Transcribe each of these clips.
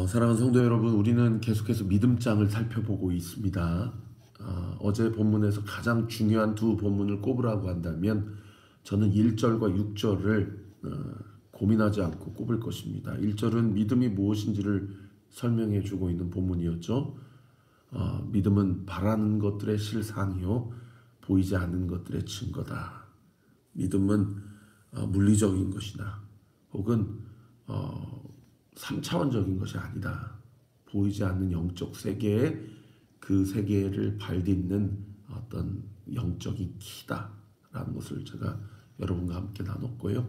사랑하는 성도 여러분, 우리는 계속해서 믿음장을 살펴보고 있습니다. 어제 본문에서 가장 중요한 두 본문을 꼽으라고 한다면 저는 1절과 6절을 고민하지 않고 꼽을 것입니다. 1절은 믿음이 무엇인지를 설명해 주고 있는 본문이었죠. 믿음은 바라는 것들의 실상이요 보이지 않는 것들의 증거다. 믿음은 물리적인 것이나 혹은 3차원적인 것이 아니다. 보이지 않는 영적 세계에 그 세계를 발딛는 어떤 영적인 키다라는 것을 제가 여러분과 함께 나눴고요.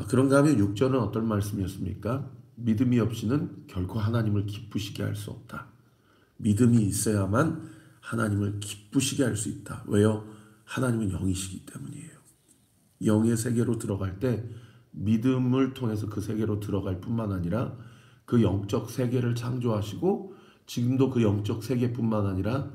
그런가 하면 6절은 어떤 말씀이었습니까? 믿음이 없이는 결코 하나님을 기쁘시게 할 수 없다. 믿음이 있어야만 하나님을 기쁘시게 할 수 있다. 왜요? 하나님은 영이시기 때문이에요. 영의 세계로 들어갈 때 믿음을 통해서 그 세계로 들어갈 뿐만 아니라 그 영적 세계를 창조하시고 지금도 그 영적 세계뿐만 아니라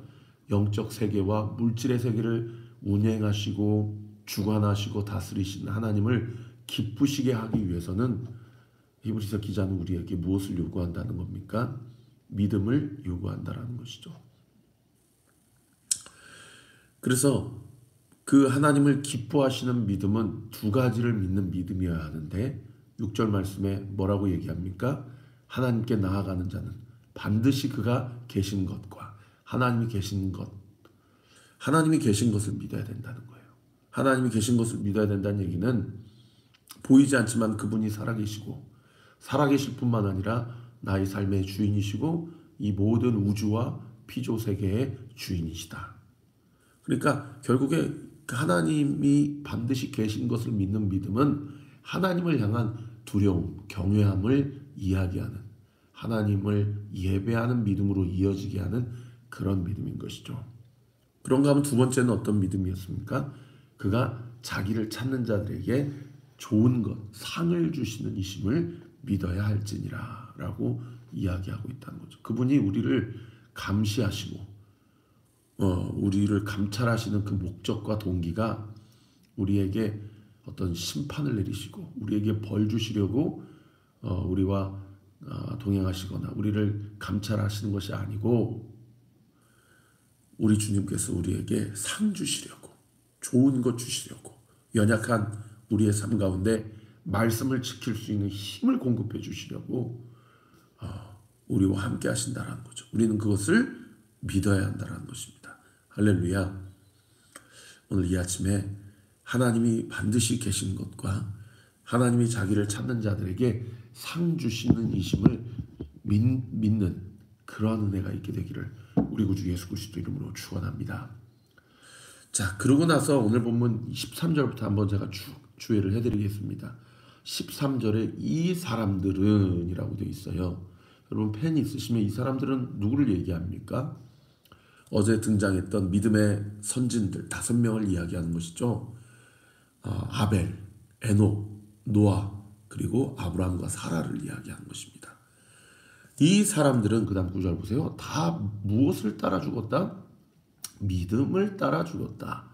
영적 세계와 물질의 세계를 운행하시고 주관하시고 다스리시는 하나님을 기쁘시게 하기 위해서는 히브리서 기자는 우리에게 무엇을 요구한다는 겁니까? 믿음을 요구한다는 것이죠. 그래서 그 하나님을 기뻐하시는 믿음은 두 가지를 믿는 믿음이어야 하는데 6절 말씀에 뭐라고 얘기합니까? 하나님께 나아가는 자는 반드시 그가 계신 것과 하나님이 계신 것, 하나님이 계신 것을 믿어야 된다는 거예요. 하나님이 계신 것을 믿어야 된다는 얘기는 보이지 않지만 그분이 살아계시고 살아계실 뿐만 아니라 나의 삶의 주인이시고 이 모든 우주와 피조 세계의 주인이시다. 그러니까 결국에 하나님이 반드시 계신 것을 믿는 믿음은 하나님을 향한 두려움, 경외함을 이야기하는 하나님을 예배하는 믿음으로 이어지게 하는 그런 믿음인 것이죠. 그런가 하면 두 번째는 어떤 믿음이었습니까? 그가 자기를 찾는 자들에게 좋은 것, 상을 주시는 이심을 믿어야 할지니라 라고 이야기하고 있다는 거죠. 그분이 우리를 감시하시고 우리를 감찰하시는 그 목적과 동기가 우리에게 어떤 심판을 내리시고 우리에게 벌 주시려고 우리와 동행하시거나 우리를 감찰하시는 것이 아니고 우리 주님께서 우리에게 상 주시려고 좋은 것 주시려고 연약한 우리의 삶 가운데 말씀을 지킬 수 있는 힘을 공급해 주시려고 우리와 함께 하신다는 거죠. 우리는 그것을 믿어야 한다는 것입니다. 할렐루야. 오늘 이 아침에 하나님이 반드시 계신 것과 하나님이 자기를 찾는 자들에게 상 주시는 이심을 믿는 그러한 은혜가 있게 되기를 우리 구주 예수 그리스도 이름으로 축원합니다. 자, 그러고 나서 오늘 본문 13절부터 한번 제가 주의를 해드리겠습니다. 13절에 이 사람들은 이라고 되어 있어요. 여러분 펜이 있으시면 이 사람들은 누구를 얘기합니까? 어제 등장했던 믿음의 선진들 5명을 이야기하는 것이죠. 아벨, 에녹, 노아 그리고 아브라함과 사라를 이야기하는 것입니다. 이 사람들은 그 다음 9절 보세요. 다 무엇을 따라 죽었다? 믿음을 따라 죽었다.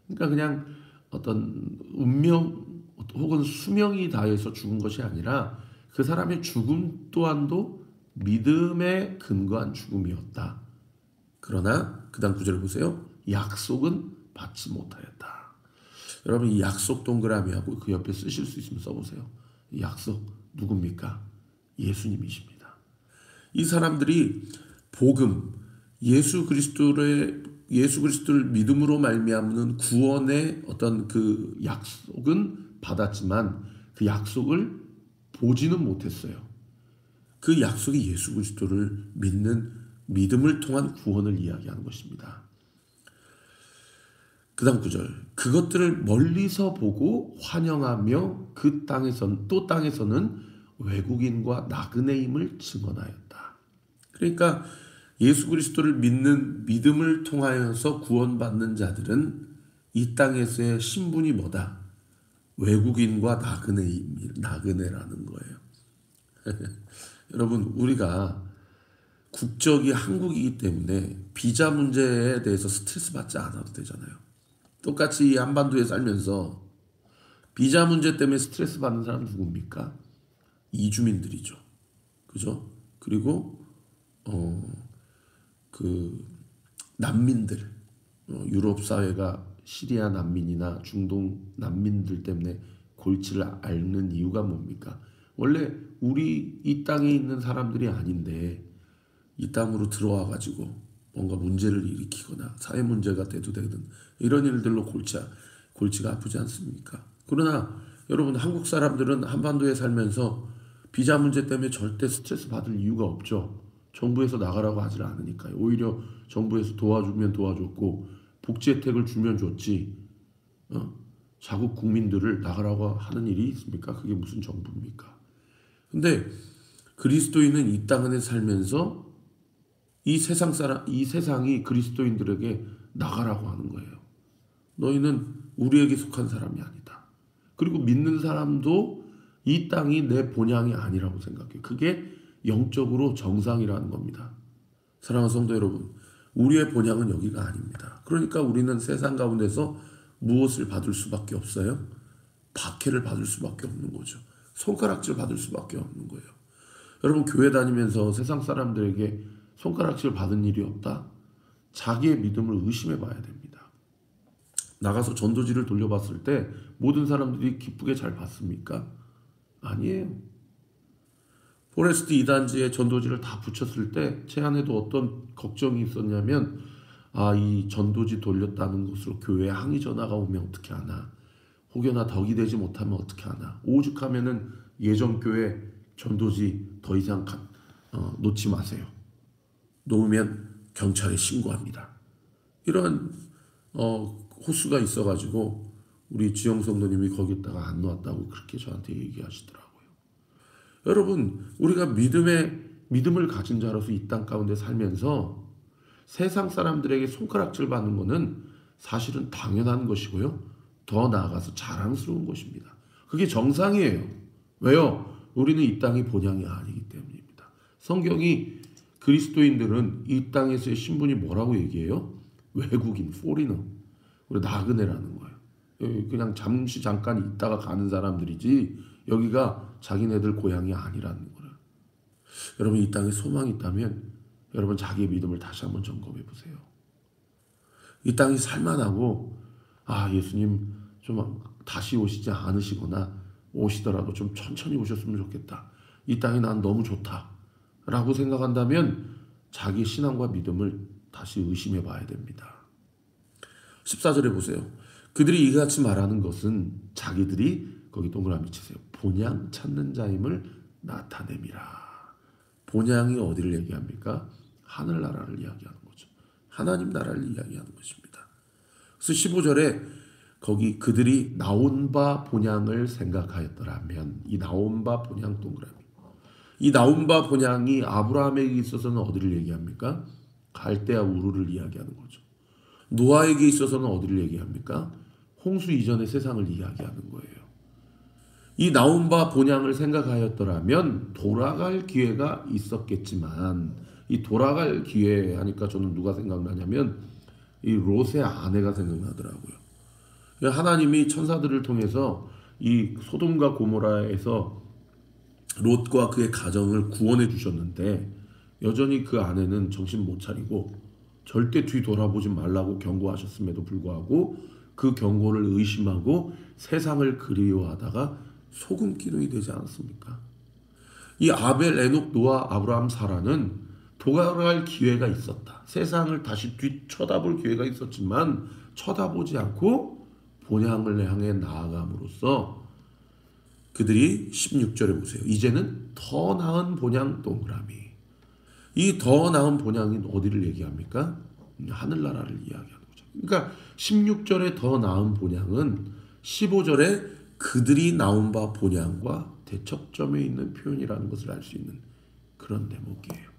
그러니까 그냥 어떤 운명 혹은 수명이 다해서 죽은 것이 아니라 그 사람의 죽음 또한도 믿음에 근거한 죽음이었다. 그러나 그 다음 9절 보세요. 약속은 받지 못하였다. 여러분 이 약속 동그라미하고 그 옆에 쓰실 수 있으면 써보세요. 이 약속 누굽니까? 예수님이십니다. 이 사람들이 복음, 예수 그리스도를 믿음으로 말미암는 구원의 어떤 그 약속은 받았지만 그 약속을 보지는 못했어요. 그 약속이 예수 그리스도를 믿는 믿음을 통한 구원을 이야기하는 것입니다. 그 다음 9절 그것들을 멀리서 보고 환영하며 그 땅에서는 외국인과 나그네임을 증언하였다. 그러니까 예수 그리스도를 믿는 믿음을 통하여서 구원받는 자들은 이 땅에서의 신분이 뭐다? 외국인과 나그네라는 거예요. 여러분 우리가 국적이 한국이기 때문에 비자 문제에 대해서 스트레스 받지 않아도 되잖아요. 똑같이 이 한반도에 살면서 비자 문제 때문에 스트레스 받는 사람은 누굽니까? 이주민들이죠. 그죠? 그리고 그 난민들, 유럽 사회가 시리아 난민이나 중동 난민들 때문에 골치를 앓는 이유가 뭡니까? 원래 우리 이 땅에 있는 사람들이 아닌데 이 땅으로 들어와 가지고 뭔가 문제를 일으키거나 사회 문제가 대두되든 이런 일들로 골치가 아프지 않습니까? 그러나 여러분, 한국 사람들은 한반도에 살면서 비자 문제 때문에 절대 스트레스 받을 이유가 없죠. 정부에서 나가라고 하질 않으니까요. 오히려 정부에서 도와주면 도와줬고 복지 혜택을 주면 줬지. 자국 국민들을 나가라고 하는 일이 있습니까? 그게 무슨 정부입니까? 근데 그리스도인은 이 땅에 살면서 이 세상이 그리스도인들에게 나가라고 하는 거예요. 너희는 우리에게 속한 사람이 아니다. 그리고 믿는 사람도 이 땅이 내 본향이 아니라고 생각해요. 그게 영적으로 정상이라는 겁니다. 사랑하는 성도 여러분, 우리의 본향은 여기가 아닙니다. 그러니까 우리는 세상 가운데서 무엇을 받을 수밖에 없어요? 박해를 받을 수밖에 없는 거죠. 손가락질 받을 수밖에 없는 거예요. 여러분, 교회 다니면서 세상 사람들에게 손가락질 받은 일이 없다? 자기의 믿음을 의심해 봐야 됩니다. 나가서 전도지를 돌려봤을 때 모든 사람들이 기쁘게 잘 봤습니까? 아니에요. 포레스트 2단지에 전도지를 다 붙였을 때 제 안에도 어떤 걱정이 있었냐면, 이 전도지 돌렸다는 것으로 교회에 항의 전화가 오면 어떻게 하나, 혹여나 덕이 되지 못하면 어떻게 하나, 오죽하면은 예전교회 전도지 더 이상 놓지 마세요. 놓으면 경찰에 신고합니다. 이런 호수가 있어가지고 우리 지영 성도님이 거기다가 안 놓았다고 그렇게 저한테 얘기하시더라고요. 여러분, 우리가 믿음을 가진 자로서 이 땅 가운데 살면서 세상 사람들에게 손가락질 받는 것은 사실은 당연한 것이고요. 더 나아가서 자랑스러운 것입니다. 그게 정상이에요. 왜요? 우리는 이 땅의 본향이 아니기 때문입니다. 성경이 그리스도인들은 이 땅에서의 신분이 뭐라고 얘기해요? 외국인, 포리너. 우리 나그네라는 거예요. 그냥 잠깐 있다가 가는 사람들이지 여기가 자기네들 고향이 아니라는 거예요. 여러분, 이 땅에 소망이 있다면 여러분 자기의 믿음을 다시 한번 점검해 보세요. 이 땅이 살만하고 예수님 좀 다시 오시지 않으시거나 오시더라도 좀 천천히 오셨으면 좋겠다. 이 땅이 난 너무 좋다 라고 생각한다면 자기 신앙과 믿음을 다시 의심해 봐야 됩니다. 14절에 보세요. 그들이 이같이 말하는 것은 자기들이, 거기 동그라미 치세요, 본향 찾는 자임을 나타냄이라. 본향이 어디를 얘기합니까? 하늘나라를 이야기하는 거죠. 하나님 나라를 이야기하는 것입니다. 그래서 15절에 거기 그들이 나온 바 본향을 생각하였더라면, 이 나온 바 본향 동그라미, 이 나온 바 본향이 아브라함에게 있어서는 어디를 얘기합니까? 갈대아 우르를 이야기하는 거죠. 노아에게 있어서는 어디를 얘기합니까? 홍수 이전의 세상을 이야기하는 거예요. 이 나온 바 본향을 생각하였더라면 돌아갈 기회가 있었겠지만, 이 돌아갈 기회 하니까 저는 누가 생각나냐면 이 롯의 아내가 생각나더라고요. 하나님이 천사들을 통해서 이 소돔과 고모라에서 롯과 그의 가정을 구원해 주셨는데 여전히 그 아내는 정신 못 차리고 절대 뒤 돌아보지 말라고 경고하셨음에도 불구하고 그 경고를 의심하고 세상을 그리워하다가 소금 기둥이 되지 않았습니까? 이 아벨, 에녹, 노아, 아브라함, 사라는 돌아갈 기회가 있었다. 세상을 다시 뒤쳐다볼 기회가 있었지만 쳐다보지 않고 본향을 향해 나아감으로써 그들이 16절에 보세요. 이제는 더 나은 본향 동그라미. 이 더 나은 본향이 어디를 얘기합니까? 하늘나라를 이야기하는 거죠. 그러니까 16절에 더 나은 본향은 15절에 그들이 나온 바 본향과 대척점에 있는 표현이라는 것을 알 수 있는 그런 대목이에요.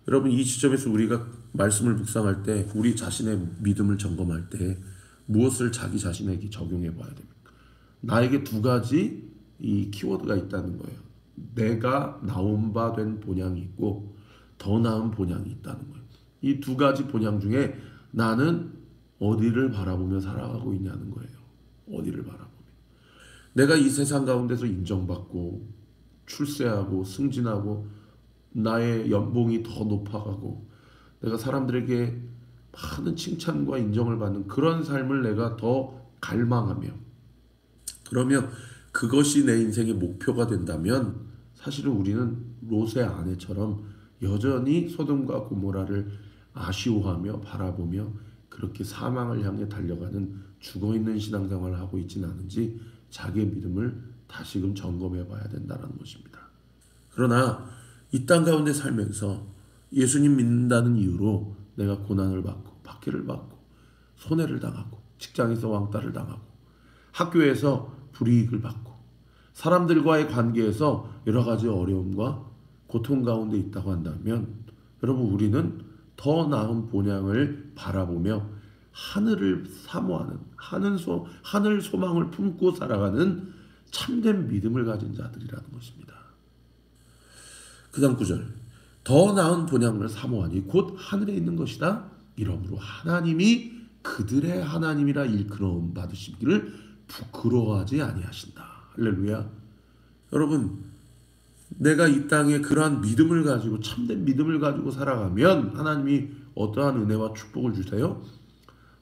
여러분, 이 지점에서 우리가 말씀을 묵상할 때 우리 자신의 믿음을 점검할 때 무엇을 자기 자신에게 적용해 봐야 됩니까? 나에게 두 가지 이 키워드가 있다는 거예요. 내가 나온 바 된 본향이 있고 더 나은 본향이 있다는 거예요. 이 두 가지 본향 중에 나는 어디를 바라보며 살아가고 있냐는 거예요. 어디를 바라보며. 내가 이 세상 가운데서 인정받고 출세하고 승진하고 나의 연봉이 더 높아가고 내가 사람들에게 많은 칭찬과 인정을 받는 그런 삶을 내가 더 갈망하며 그러면 그것이 내 인생의 목표가 된다면 사실은 우리는 롯의 아내처럼 여전히 소돔과 고모라를 아쉬워하며 바라보며 그렇게 사망을 향해 달려가는 죽어있는 신앙생활을 하고 있지는 않은지 자기의 믿음을 다시금 점검해 봐야 된다는 것입니다. 그러나 이 땅 가운데 살면서 예수님 믿는다는 이유로 내가 고난을 받고 박해를 받고 손해를 당하고 직장에서 왕따를 당하고 학교에서 불이익을 받고 사람들과의 관계에서 여러 가지 어려움과 고통 가운데 있다고 한다면 여러분 우리는 더 나은 본향을 바라보며 하늘을 사모하는 하늘 소망을 품고 살아가는 참된 믿음을 가진 자들이라는 것입니다. 그 다음 구절 더 나은 본향을 사모하니 곧 하늘에 있는 것이다. 이러므로 하나님이 그들의 하나님이라 일컬음 받으시기를 부끄러워하지 아니하신다. 할렐루야. 여러분 내가 이 땅에 그러한 믿음을 가지고 참된 믿음을 가지고 살아가면 하나님이 어떠한 은혜와 축복을 주세요?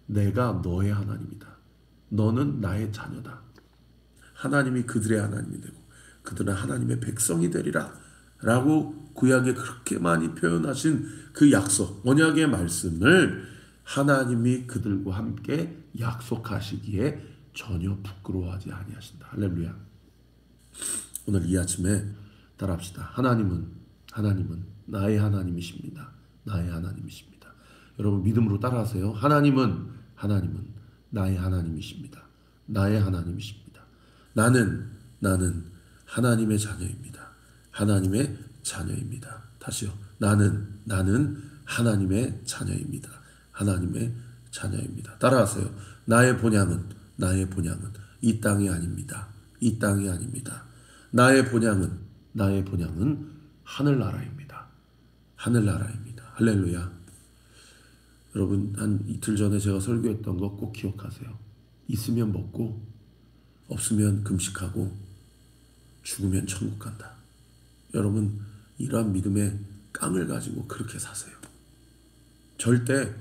내가 너의 하나님이다. 너는 나의 자녀다. 하나님이 그들의 하나님이 되고 그들은 하나님의 백성이 되리라 라고 구약에 그렇게 많이 표현하신 그 약속 언약의 말씀을 하나님이 그들과 함께 약속하시기에 전혀 부끄러워하지 아니하신다. 할렐루야. 오늘 이 아침에 따라합시다. 하나님은 나의 하나님이십니다. 나의 하나님이십니다. 여러분 믿음으로 따라하세요. 하나님은 나의 하나님이십니다. 나의 하나님이십니다. 나는 하나님의 자녀입니다. 하나님의 자녀입니다. 다시요. 나는 하나님의 자녀입니다. 하나님의 자녀입니다. 따라하세요. 나의 본향은 이 땅이 아닙니다. 이 땅이 아닙니다. 나의 본향은 하늘나라입니다. 하늘나라입니다. 할렐루야. 여러분 한 이틀 전에 제가 설교했던 거 꼭 기억하세요. 있으면 먹고 없으면 금식하고 죽으면 천국 간다. 여러분 이러한 믿음의 깡을 가지고 그렇게 사세요. 절대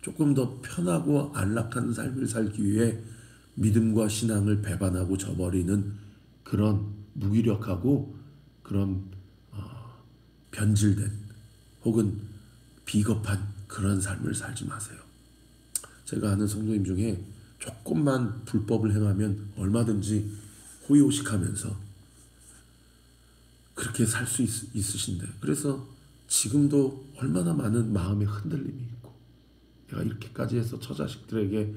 조금 더 편하고 안락한 삶을 살기 위해 믿음과 신앙을 배반하고 저버리는 그런 무기력하고 그런 변질된 혹은 비겁한 그런 삶을 살지 마세요. 제가 아는 성도님 중에 조금만 불법을 행하면 얼마든지 호의호식하면서 그렇게 살 수 있으신데 그래서 지금도 얼마나 많은 마음의 흔들림이 있고 내가 이렇게까지 해서 처자식들에게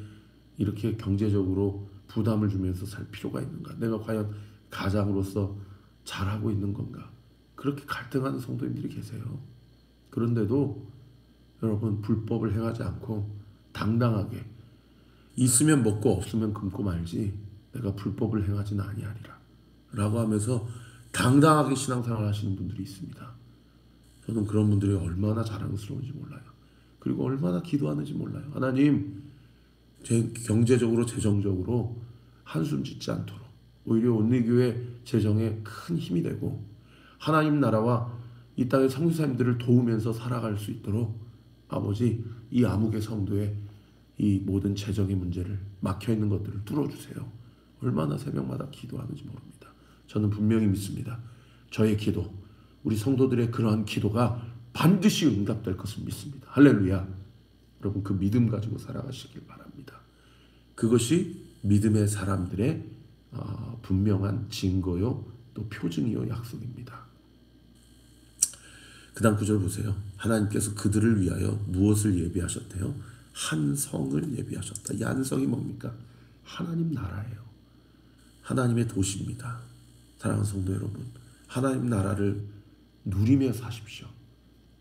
이렇게 경제적으로 부담을 주면서 살 필요가 있는가? 내가 과연 가장으로서 잘하고 있는 건가? 그렇게 갈등하는 성도님들이 계세요. 그런데도 여러분 불법을 행하지 않고 당당하게 있으면 먹고 없으면 금고 말지 내가 불법을 행하지는 아니하리라 라고 하면서 당당하게 신앙생활 하시는 분들이 있습니다. 저는 그런 분들이 얼마나 자랑스러운지 몰라요. 그리고 얼마나 기도하는지 몰라요. 하나님 경제적으로 재정적으로 한숨 짓지 않도록 오히려 온리교회 재정에 큰 힘이 되고 하나님 나라와 이 땅의 성도님들을 도우면서 살아갈 수 있도록 아버지 이 아무개 성도의 이 모든 재정의 문제를 막혀있는 것들을 뚫어주세요. 얼마나 새벽마다 기도하는지 모릅니다. 저는 분명히 믿습니다. 저의 기도 우리 성도들의 그러한 기도가 반드시 응답될 것을 믿습니다. 할렐루야. 여러분 그 믿음 가지고 살아가시길 바랍니다. 그것이 믿음의 사람들의 분명한 증거요 또 표징이요 약속입니다. 그 다음 구절 보세요. 하나님께서 그들을 위하여 무엇을 예비하셨대요? 한 성을 예비하셨다. 이 한 성이 뭡니까? 하나님 나라예요. 하나님의 도시입니다. 사랑하는 성도 여러분, 하나님 나라를 누리며 사십시오.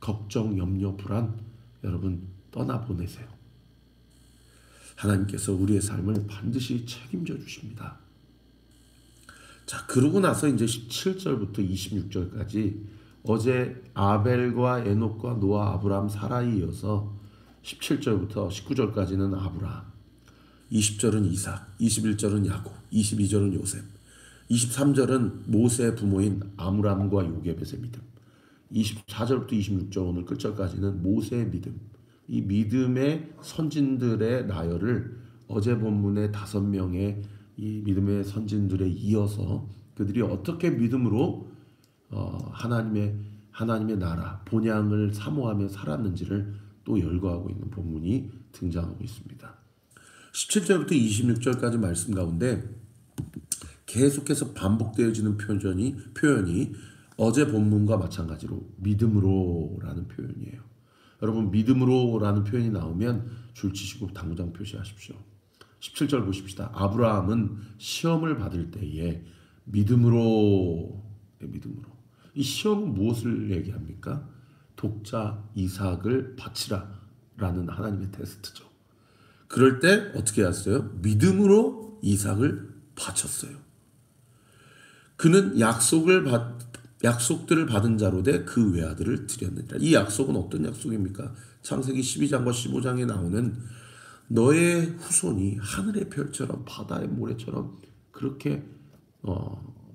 걱정, 염려, 불안 여러분 떠나보내세요. 하나님께서 우리의 삶을 반드시 책임져 주십니다. 자, 그러고 나서 이제 17절부터 26절까지 어제 아벨과 에녹과 노아, 아브람, 사라에 이어서 17절부터 19절까지는 아브라함, 20절은 이삭, 21절은 야곱, 22절은 요셉, 23절은 모세의 부모인 아므람과 요게벳의 믿음, 24절부터 26절 오늘 끝절까지는 모세의 믿음, 이 믿음의 선진들의 나열을 어제 본문의 5명의 이 믿음의 선진들에 이어서 그들이 어떻게 믿음으로 하나님의 나라 본향을 사모하며 살았는지를 또 열거하고 있는 본문이 등장하고 있습니다. 17절부터 26절까지 말씀 가운데 계속해서 반복되어지는 표현이 어제 본문과 마찬가지로 믿음으로라는 표현이에요. 여러분 믿음으로라는 표현이 나오면 줄치시고 당구장 표시하십시오. 17절 보십시다. 아브라함은 시험을 받을 때에 믿음으로. 이 시험은 무엇을 얘기합니까? 독자 이삭을 바치라라는 하나님의 테스트죠. 그럴 때 어떻게 했어요? 믿음으로 이삭을 바쳤어요. 그는 약속들을 받은 자로 돼 그 외아들을 드렸느니라. 이 약속은 어떤 약속입니까? 창세기 12장과 15장에 나오는 너의 후손이 하늘의 별처럼 바다의 모래처럼 그렇게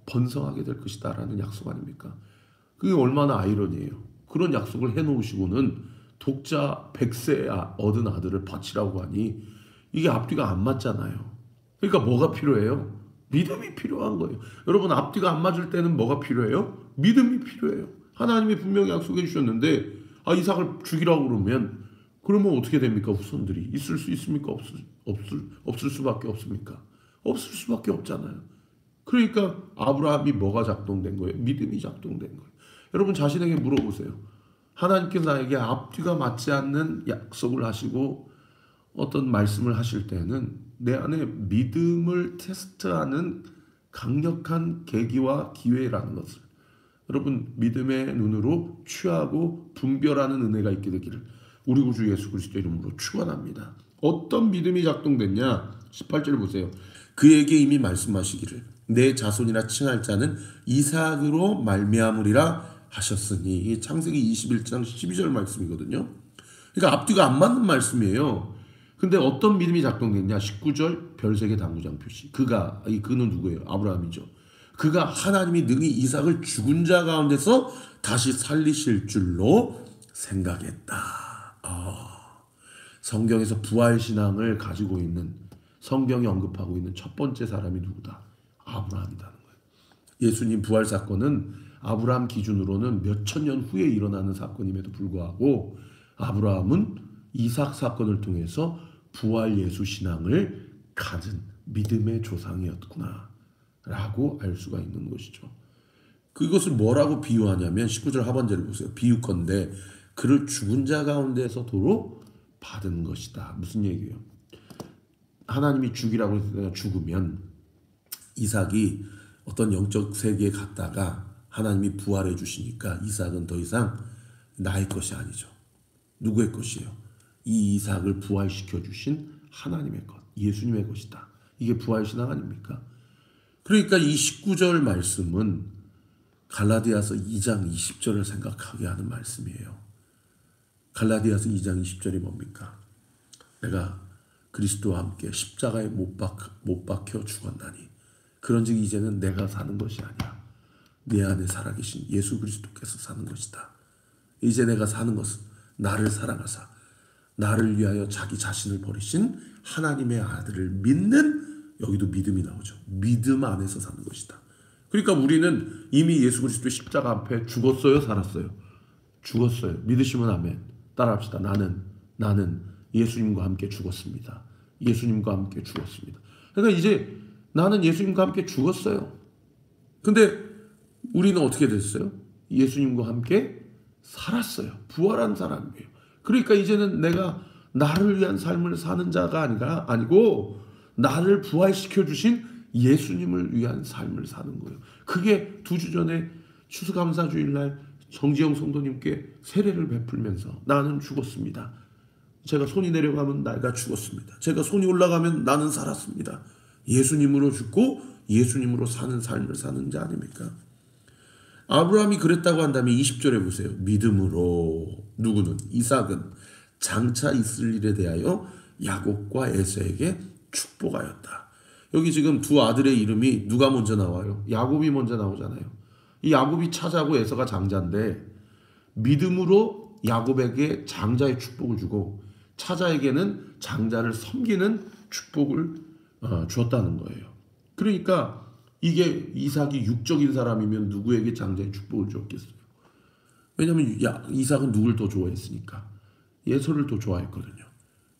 번성하게 될 것이다 라는 약속 아닙니까? 그게 얼마나 아이러니해요. 그런 약속을 해놓으시고는 독자 100세 얻은 아들을 바치라고 하니 이게 앞뒤가 안 맞잖아요. 그러니까 뭐가 필요해요? 믿음이 필요한 거예요. 여러분 앞뒤가 안 맞을 때는 뭐가 필요해요? 믿음이 필요해요. 하나님이 분명히 약속해 주셨는데 이삭을 죽이라고 그러면 어떻게 됩니까? 후손들이 있을 수 있습니까? 없을 수밖에 없습니까? 없을 수밖에 없잖아요. 그러니까 아브라함이 뭐가 작동된 거예요? 믿음이 작동된 거예요. 여러분 자신에게 물어보세요. 하나님께서 나에게 앞뒤가 맞지 않는 약속을 하시고 어떤 말씀을 하실 때는 내 안에 믿음을 테스트하는 강력한 계기와 기회라는 것을 여러분 믿음의 눈으로 취하고 분별하는 은혜가 있게 되기를 우리 구주 예수 그리스도 이름으로 축원합니다. 어떤 믿음이 작동됐냐? 18절 보세요. 그에게 이미 말씀하시기를 내 자손이라 칭할 자는 이삭으로 말미암으리라 하셨으니 창세기 21장 12절 말씀이거든요. 그러니까 앞뒤가 안 맞는 말씀이에요. 근데 어떤 믿음이 작동됐냐? 19절 별세계 당구장 표시. 그는 누구예요? 아브라함이죠. 그가 하나님이 능히 이삭을 죽은 자 가운데서 다시 살리실 줄로 생각했다. 성경에서 부활신앙을 가지고 있는 성경이 언급하고 있는 첫 번째 사람이 누구다? 아브라함이라는 거예요. 예수님 부활 사건은 아브라함 기준으로는 몇천 년 후에 일어나는 사건임에도 불구하고 아브라함은 이삭 사건을 통해서 부활 예수 신앙을 가진 믿음의 조상이었구나 라고 알 수가 있는 것이죠. 그것을 뭐라고 비유하냐면 19절 하반절을 보세요. 비유컨대 그를 죽은 자 가운데서 도로 받은 것이다. 무슨 얘기예요? 하나님이 죽이라고 해서 죽으면 이삭이 어떤 영적 세계에 갔다가 하나님이 부활해 주시니까 이삭은 더 이상 나의 것이 아니죠. 누구의 것이에요? 이 이삭을 부활시켜 주신 하나님의 것, 예수님의 것이다. 이게 부활신앙 아닙니까? 그러니까 이 19절 말씀은 갈라디아서 2장 20절을 생각하게 하는 말씀이에요. 갈라디아서 2장 20절이 뭡니까? 내가 그리스도와 함께 십자가에 못 박혀 죽었나니 그런즉 이제는 내가 사는 것이 아니라 내 안에 살아계신 예수 그리스도께서 사는 것이다. 이제 내가 사는 것은 나를 사랑하사 나를 위하여 자기 자신을 버리신 하나님의 아들을 믿는, 여기도 믿음이 나오죠. 믿음 안에서 사는 것이다. 그러니까 우리는 이미 예수 그리스도 십자가 앞에 죽었어요, 살았어요? 죽었어요. 믿으시면 아멘. 따라합시다. 나는 예수님과 함께 죽었습니다. 예수님과 함께 죽었습니다. 그러니까 이제 나는 예수님과 함께 죽었어요. 근데 우리는 어떻게 됐어요? 예수님과 함께 살았어요. 부활한 사람이에요. 그러니까 이제는 내가 나를 위한 삶을 사는 자가 아니고 나를 부활시켜 주신 예수님을 위한 삶을 사는 거예요. 그게 2주 전에 추수감사주일날 정지영 성도님께 세례를 베풀면서 나는 죽었습니다. 제가 손이 내려가면 내가 죽었습니다. 제가 손이 올라가면 나는 살았습니다. 예수님으로 죽고 예수님으로 사는 삶을 사는 자 아닙니까? 아브라함이 그랬다고 한다면 20절에 보세요. 믿음으로 누구는? 이삭은 장차 있을 일에 대하여 야곱과 에서에게 축복하였다. 여기 지금 두 아들의 이름이 누가 먼저 나와요? 야곱이 먼저 나오잖아요. 이 야곱이 차자고 에서가 장자인데 믿음으로 야곱에게 장자의 축복을 주고 차자에게는 장자를 섬기는 축복을 주었다는 거예요. 그러니까 이게 이삭이 육적인 사람이면 누구에게 장자의 축복을 주었겠어요? 왜냐하면 이삭은 누굴 더 좋아했으니까. 예서를 더 좋아했거든요.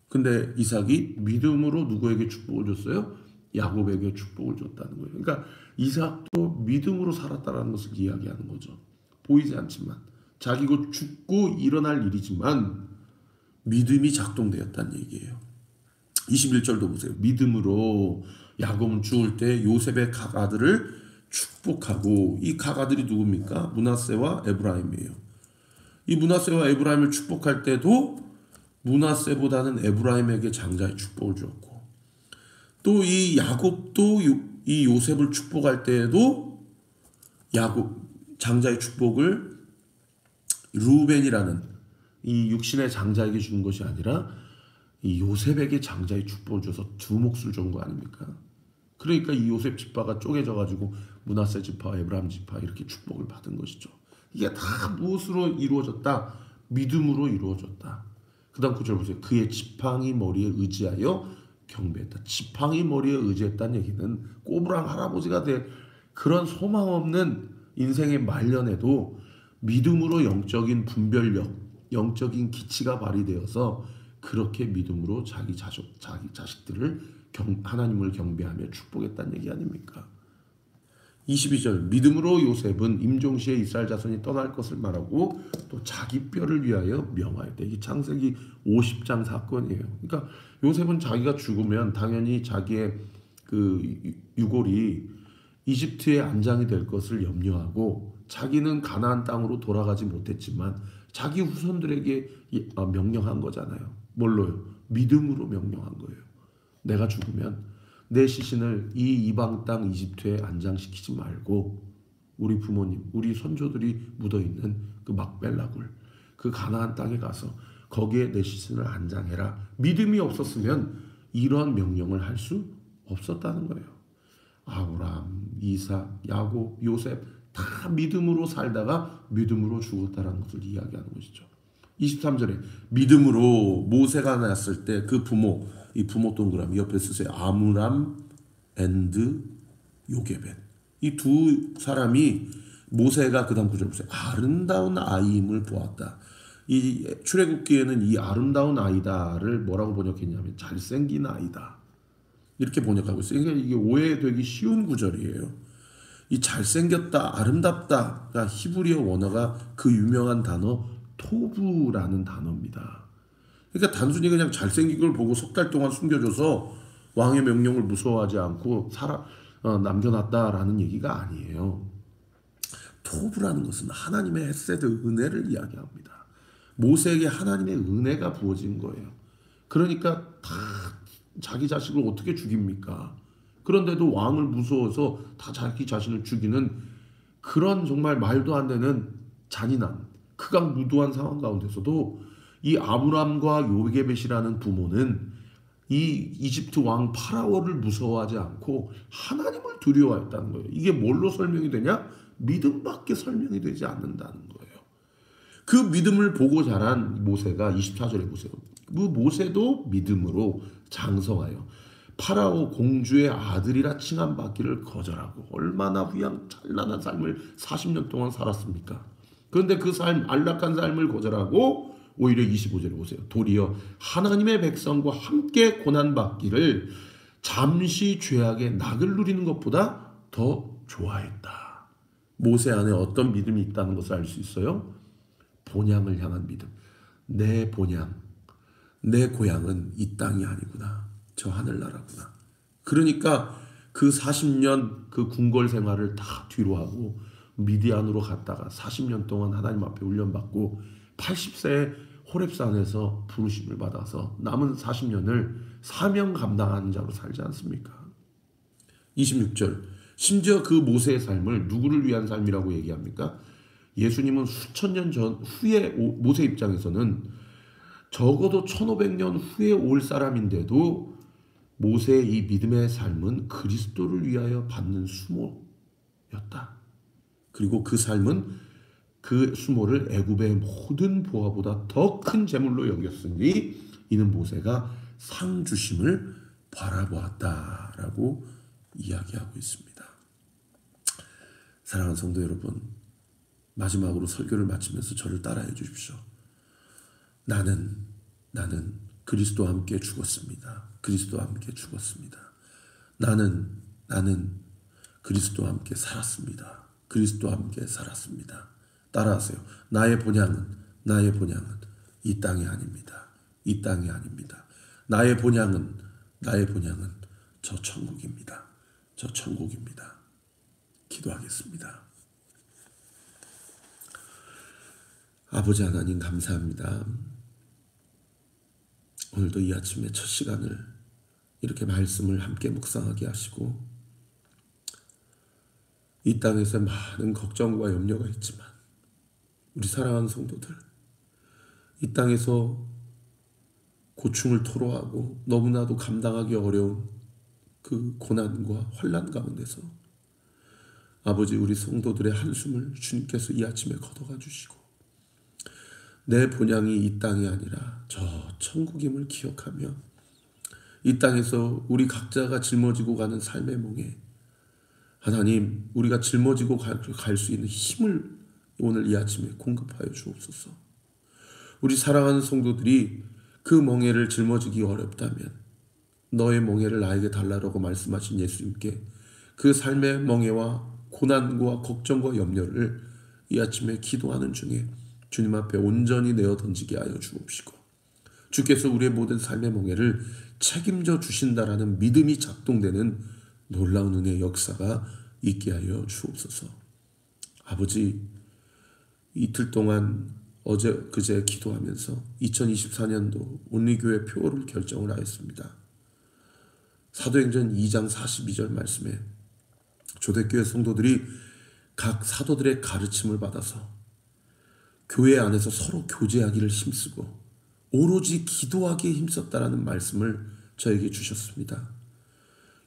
근데 이삭이 믿음으로 누구에게 축복을 줬어요? 야곱에게 축복을 줬다는 거예요. 그러니까 이삭도 믿음으로 살았다는 것을 이야기하는 거죠. 보이지 않지만 자기가 죽고 일어날 일이지만 믿음이 작동되었다는 얘기예요. 21절도 보세요. 믿음으로 야곱은 죽을 때 요셉의 각아들을 축복하고, 이 각아들이 누굽니까? 므낫세와 에브라임이에요. 이 므낫세와 에브라임을 축복할 때도 므낫세보다는 에브라임에게 장자의 축복을 주었고, 또 이 야곱도 이 요셉을 축복할 때에도 야곱 장자의 축복을 루벤이라는 이 육신의 장자에게 준 것이 아니라 이 요셉에게 장자의 축복을 줘서 두 몫을 준 거 아닙니까? 그러니까 이 요셉 지파가 쪼개져 가지고 므낫세 지파, 에브라임 지파 이렇게 축복을 받은 것이죠. 이게 다 무엇으로 이루어졌다? 믿음으로 이루어졌다. 그 다음 9절 보세요. 그의 지팡이 머리에 의지하여 경배했다. 지팡이 머리에 의지했다는 얘기는 꼬부랑 할아버지가 될 그런 소망 없는 인생의 말년에도 믿음으로 영적인 분별력, 영적인 기치가 발휘되어서 그렇게 믿음으로 자기 자식들을 하나님을 경배하며 축복했다는 얘기 아닙니까? 22절 믿음으로 요셉은 임종시에 이스라엘 자손이 떠날 것을 말하고 또 자기 뼈를 위하여 명하였다. 이게 창세기 50장 사건이에요. 그러니까 요셉은 자기가 죽으면 당연히 자기의 그 유골이 이집트의 안장이 될 것을 염려하고 자기는 가나안 땅으로 돌아가지 못했지만 자기 후손들에게 명령한 거잖아요. 뭘로요? 믿음으로 명령한 거예요. 내가 죽으면 내 시신을 이 이방 땅 이집트에 안장시키지 말고 우리 부모님, 우리 선조들이 묻어있는 그 막벨라굴, 그 가나안 땅에 가서 거기에 내 시신을 안장해라. 믿음이 없었으면 이런 명령을 할 수 없었다는 거예요. 아브라함, 이삭, 야곱, 요셉 다 믿음으로 살다가 믿음으로 죽었다는 것을 이야기하는 것이죠. 23절에 믿음으로 모세가 났을 때 그 부모, 이 부모 동그라미 옆에 쓰세요. 아므람 앤드 요게벳. 이 두 사람이 모세가 그 다음 구절 보세요. 아름다운 아이임을 보았다. 이 출애굽기에는 이 아름다운 아이다를 뭐라고 번역했냐면 잘생긴 아이다. 이렇게 번역하고 있어요. 그러니까 이게 오해되기 쉬운 구절이에요. 이 잘생겼다, 아름답다가 히브리어 원어가 그 유명한 단어 토부라는 단어입니다. 그러니까 단순히 그냥 잘생긴 걸 보고 석 달 동안 숨겨줘서 왕의 명령을 무서워하지 않고 남겨놨다라는 얘기가 아니에요. 토부라는 것은 하나님의 헤세드 은혜를 이야기합니다. 모세에게 하나님의 은혜가 부어진 거예요. 그러니까 다 자기 자식을 어떻게 죽입니까? 그런데도 왕을 무서워서 다 자기 자신을 죽이는 그런 정말 말도 안 되는 잔인한 극악무도한 상황 가운데서도 이 아므람과 요게벳이라는 부모는 이 이집트 왕 파라오를 무서워하지 않고 하나님을 두려워했다는 거예요. 이게 뭘로 설명이 되냐? 믿음밖에 설명이 되지 않는다는 거예요. 그 믿음을 보고 자란 모세가 24절에 보세요. 그 모세도 믿음으로 장성하여 파라오 공주의 아들이라 칭함받기를 거절하고 얼마나 휘황찬란한 삶을 40년 동안 살았습니까? 그런데 그 삶, 안락한 삶을 거절하고 오히려 25절에 보세요. 도리어 하나님의 백성과 함께 고난받기를 잠시 죄악의 낙을 누리는 것보다 더 좋아했다. 모세 안에 어떤 믿음이 있다는 것을 알 수 있어요? 본향을 향한 믿음. 내 본향, 내 고향은 이 땅이 아니구나. 저 하늘나라구나. 그러니까 그 40년 그 궁궐 생활을 다 뒤로 하고 미디안으로 갔다가 40년 동안 하나님 앞에 훈련받고 80세에 호렙산에서 부르심을 받아서 남은 40년을 사명 감당하는 자로 살지 않습니까? 26절. 심지어 그 모세의 삶을 누구를 위한 삶이라고 얘기합니까? 예수님은 수천 년 후에 모세 입장에서는 적어도 1500년 후에 올 사람인데도 모세의 이 믿음의 삶은 그리스도를 위하여 받는 수모였다. 그리고 그 삶은 그 수모를 애굽의 모든 보화보다 더 큰 재물로 여겼으니 이는 모세가 상 주심을 바라보았다라고 이야기하고 있습니다. 사랑하는 성도 여러분, 마지막으로 설교를 마치면서 저를 따라해 주십시오. 나는 그리스도와 함께 죽었습니다. 그리스도와 함께 죽었습니다. 나는 그리스도와 함께 살았습니다. 그리스도와 함께 살았습니다. 따라하세요. 나의 본향은 이 땅이 아닙니다. 이 땅이 아닙니다. 나의 본향은 저 천국입니다. 저 천국입니다. 기도하겠습니다. 아버지 하나님 감사합니다. 오늘도 이 아침에 첫 시간을 이렇게 말씀을 함께 묵상하게 하시고 이 땅에서 많은 걱정과 염려가 있지만 우리 사랑하는 성도들 이 땅에서 고충을 토로하고 너무나도 감당하기 어려운 그 고난과 환난 가운데서 아버지 우리 성도들의 한숨을 주님께서 이 아침에 걷어가 주시고 내 본향이 이 땅이 아니라 저 천국임을 기억하며 이 땅에서 우리 각자가 짊어지고 가는 삶의 몽에 하나님 우리가 짊어지고 갈 수 있는 힘을 오늘 이 아침에 공급하여 주옵소서. 우리 사랑하는 성도들이 그 멍에를 짊어지기 어렵다면 너의 멍에를 나에게 달라고 말씀하신 예수님께 그 삶의 멍에와 고난과 걱정과 염려를 이 아침에 기도하는 중에 주님 앞에 온전히 내어 던지게 하여 주옵시고 주께서 우리의 모든 삶의 멍에를 책임져 주신다라는 믿음이 작동되는 놀라운 은혜의 역사가 있게 하여 주옵소서. 아버지 이틀 동안 어제 그제 기도하면서 2024년도 온리교회 표어를 결정을 하였습니다. 사도행전 2장 42절 말씀에 초대교회 성도들이 각 사도들의 가르침을 받아서 교회 안에서 서로 교제하기를 힘쓰고 오로지 기도하기에 힘썼다라는 말씀을 저에게 주셨습니다.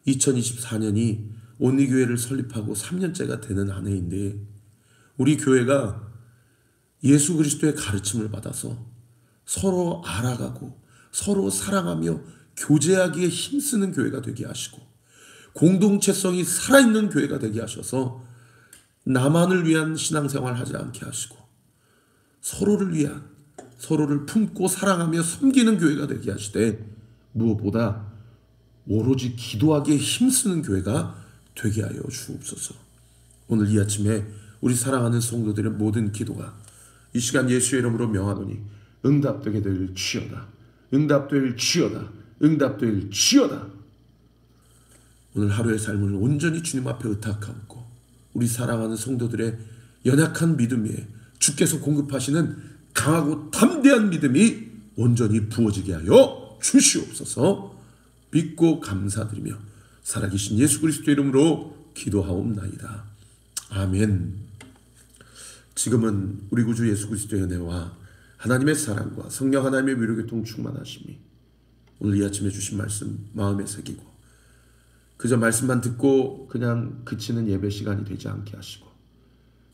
2024년이 온리교회를 설립하고 3년째가 되는 한 해인데 우리 교회가 예수 그리스도의 가르침을 받아서 서로 알아가고 서로 사랑하며 교제하기에 힘쓰는 교회가 되게 하시고 공동체성이 살아있는 교회가 되게 하셔서 나만을 위한 신앙생활 하지 않게 하시고 서로를 위한 서로를 품고 사랑하며 섬기는 교회가 되게 하시되 무엇보다 오로지 기도하기에 힘쓰는 교회가 되게 하여 주옵소서. 오늘 이 아침에 우리 사랑하는 성도들의 모든 기도가 이 시간 예수의 이름으로 명하노니 응답되게 될지어다. 응답될지어다. 응답될지어다. 오늘 하루의 삶을 온전히 주님 앞에 의탁하고 우리 사랑하는 성도들의 연약한 믿음 위에 주께서 공급하시는 강하고 담대한 믿음이 온전히 부어지게 하여 주시옵소서. 믿고 감사드리며 살아계신 예수 그리스도의 이름으로 기도하옵나이다. 아멘. 지금은 우리 구주 예수 그리스도의 은혜와 하나님의 사랑과 성령 하나님의 위로교통 충만하심이 오늘 이 아침에 주신 말씀 마음에 새기고 그저 말씀만 듣고 그냥 그치는 예배 시간이 되지 않게 하시고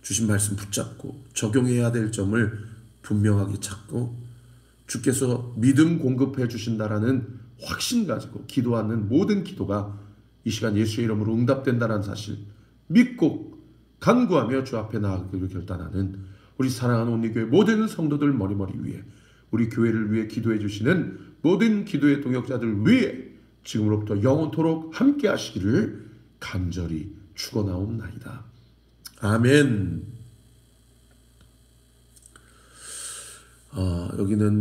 주신 말씀 붙잡고 적용해야 될 점을 분명하게 찾고 주께서 믿음 공급해 주신다라는 확신 가지고 기도하는 모든 기도가 이 시간 예수의 이름으로 응답된다는 사실 믿고 간구하며 주 앞에 나아가기를 결단하는 우리 사랑하는 온리교회 모든 성도들 머리머리 위에 우리 교회를 위해 기도해 주시는 모든 기도의 동역자들 위해 지금으로부터 영원토록 함께 하시기를 간절히 축원하옵나이다. 아멘. 여기는